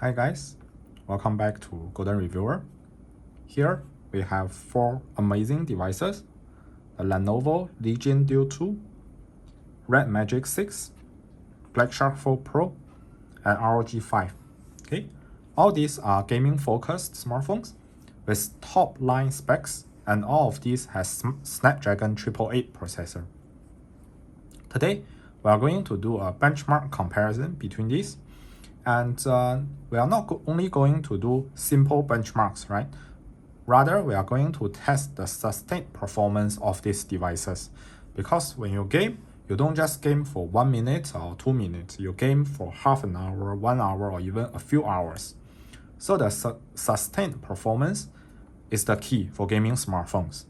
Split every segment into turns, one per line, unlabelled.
Hi guys, welcome back to Golden Reviewer. Here we have 4 amazing devices: the Lenovo Legion Duel 2, RedMagic 6, BlackShark 4 Pro, and ROG 5. Okay, all these are gaming-focused smartphones with top-line specs, and all of these has Snapdragon 888 processor. Today, we are going to do a benchmark comparison between these. And we are not only going to do simple benchmarks, right? Rather, we are going to test the sustained performance of these devices. Because when you game, you don't just game for 1 minute or 2 minutes. You game for half an hour, 1 hour, or even a few hours. So the sustained performance is the key for gaming smartphones.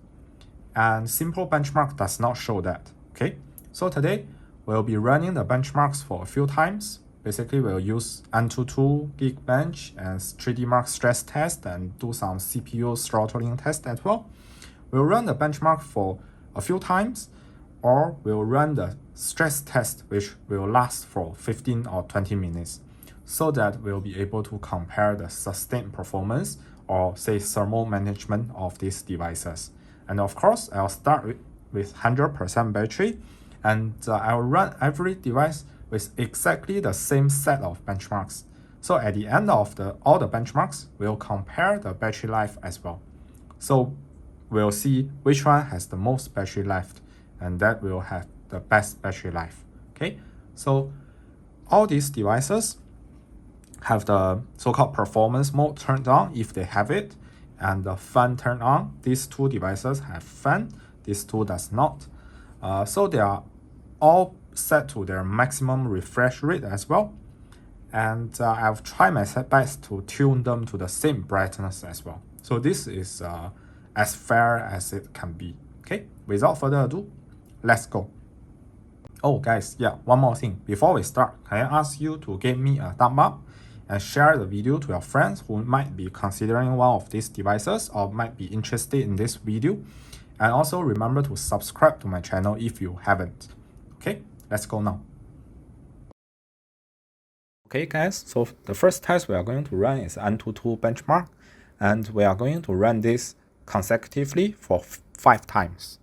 And simple benchmark does not show that, okay? So today, we'll be running the benchmarks for a few times. Basically, we'll use Antutu, Geekbench, and 3D Mark stress test and do some CPU throttling test as well. We'll run the benchmark for a few times, or we'll run the stress test, which will last for 15 or 20 minutes, so that we'll be able to compare the sustained performance or say thermal management of these devices. And of course, I'll start with 100% battery, and I'll run every device with exactly the same set of benchmarks. So at the end of all the benchmarks, we'll compare the battery life as well. So we'll see which one has the most battery life, and that will have the best battery life. Okay, so all these devices have the so-called performance mode turned on if they have it, and the fan turned on. These two devices have fan, these two does not. So they are all set to their maximum refresh rate as well, and I've tried my best to tune them to the same brightness as well. So this is as fair as it can be. Okay, without further ado, let's go. Oh guys, yeah, one more thing before we start, can I ask you to give me a thumb up and share the video to your friends who might be considering one of these devices or might be interested in this video, and also remember to subscribe to my channel if you haven't. Okay, let's go now. Okay guys, so the first test we are going to run is Antutu benchmark, and we are going to run this consecutively for 5 times.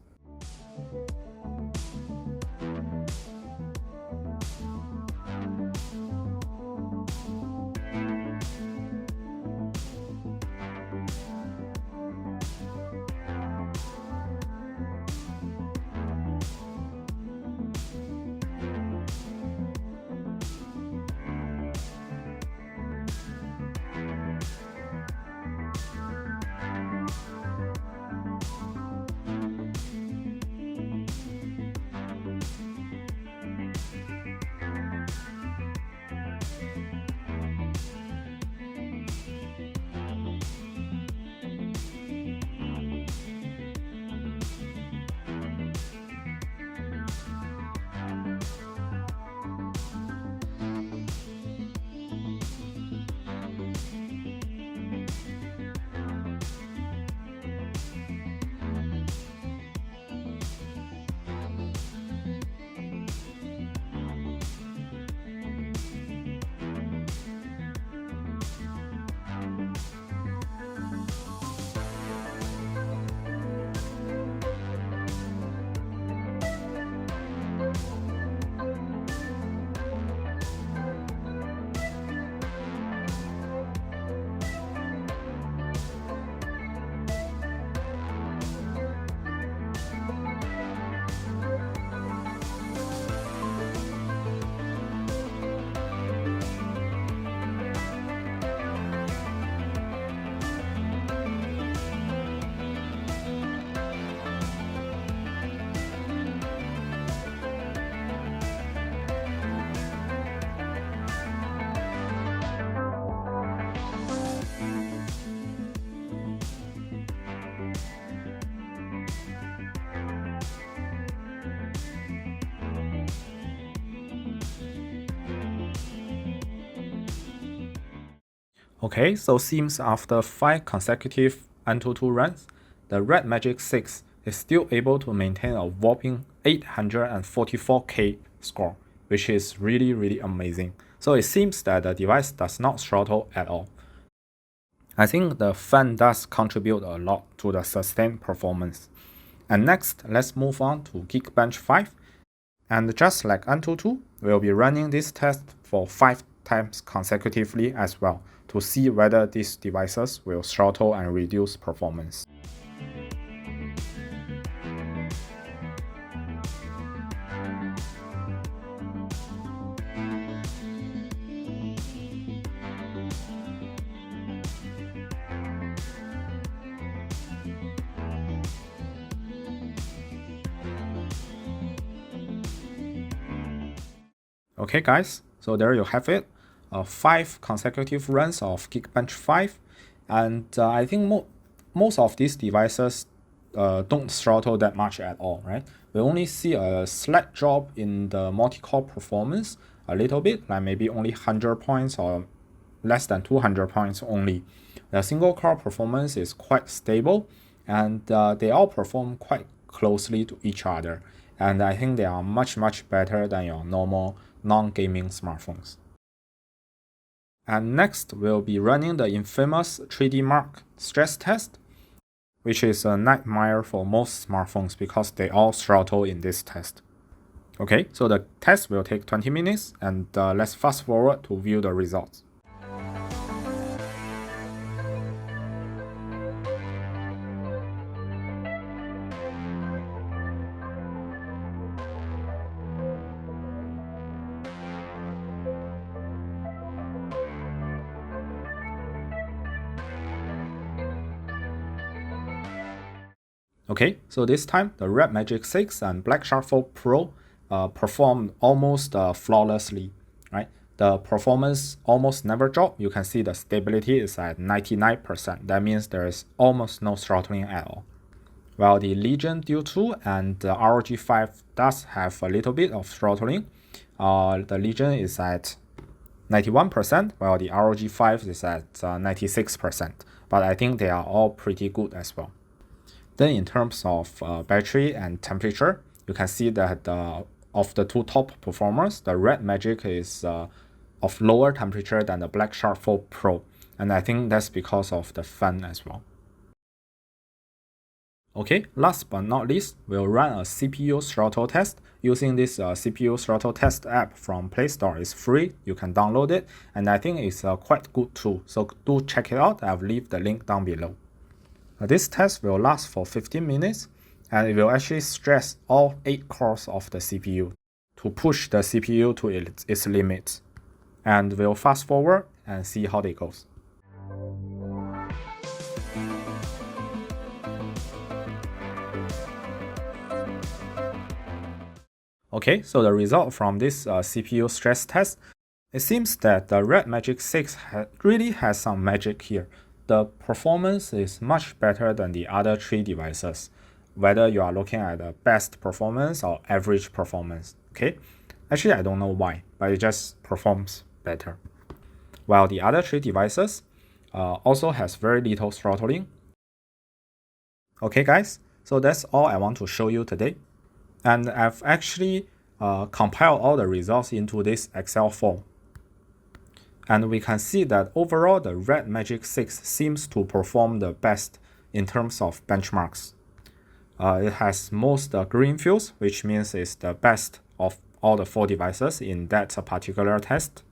Okay, so seems after 5 consecutive Antutu runs, the RedMagic 6 is still able to maintain a whopping 844K score, which is really amazing. So So it seems that the device does not throttle at all. I think the fan does contribute a lot to the sustained performance. And next, let's move on to Geekbench 5. And just like Antutu, we'll be running this test for 5 times consecutively as well to see whether these devices will throttle and reduce performance. Okay guys, so there you have it, 5 consecutive runs of Geekbench 5, and I think most of these devices don't throttle that much at all, right? We only see a slight drop in the multi-core performance, a little bit, like maybe only 100 points or less than 200 points only. The single core performance is quite stable, and they all perform quite closely to each other, and I think they are much better than your normal non-gaming smartphones. And next, we'll be running the infamous 3D Mark stress test, which is a nightmare for most smartphones because they all throttle in this test. Okay, so the test will take 20 minutes, and let's fast forward to view the results. Okay, so this time the RedMagic 6 and BlackShark 4 Pro performed almost flawlessly, right? The performance almost never dropped. You can see the stability is at 99%. That means there is almost no throttling at all. While the Legion Duel 2 and the ROG 5 does have a little bit of throttling. The Legion is at 91%, while the ROG 5 is at 96%. But I think they are all pretty good as well. Then in terms of battery and temperature, you can see that of the two top performers, the RedMagic is of lower temperature than the BlackShark 4 Pro, and I think that's because of the fan as well. Okay, last but not least, we'll run a CPU throttle test using this CPU throttle test app from Play Store. It's free, you can download it, and I think it's a quite good tool, so do check it out. I'll leave the link down below. This test will last for 15 minutes, and it will actually stress all 8 cores of the CPU to push the CPU to its limits. And we'll fast forward and see how it goes. Okay, so the result from this CPU stress test, it seems that the RedMagic 6 really has some magic here. The performance is much better than the other 3 devices, whether you are looking at the best performance or average performance, okay? Actually, I don't know why, but it just performs better. While the other 3 devices also has very little throttling. Okay guys, so that's all I want to show you today. And I've actually compiled all the results into this Excel form. And we can see that overall the RedMagic 6 seems to perform the best in terms of benchmarks. It has most green fields, which means it's the best of all the 4 devices in that particular test.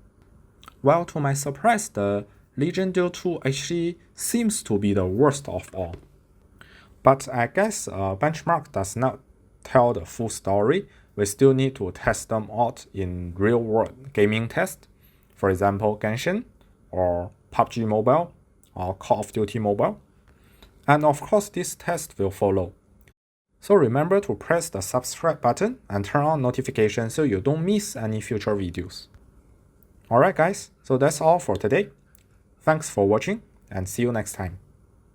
Well, to my surprise, the Legion Duel 2 actually seems to be the worst of all. But I guess Benchmark does not tell the full story. We still need to test them out in real-world gaming tests. For example, Genshin, or PUBG Mobile, or Call of Duty Mobile. And of course, this test will follow. So remember to press the subscribe button and turn on notifications so you don't miss any future videos. Alright guys, so that's all for today. Thanks for watching and see you next time.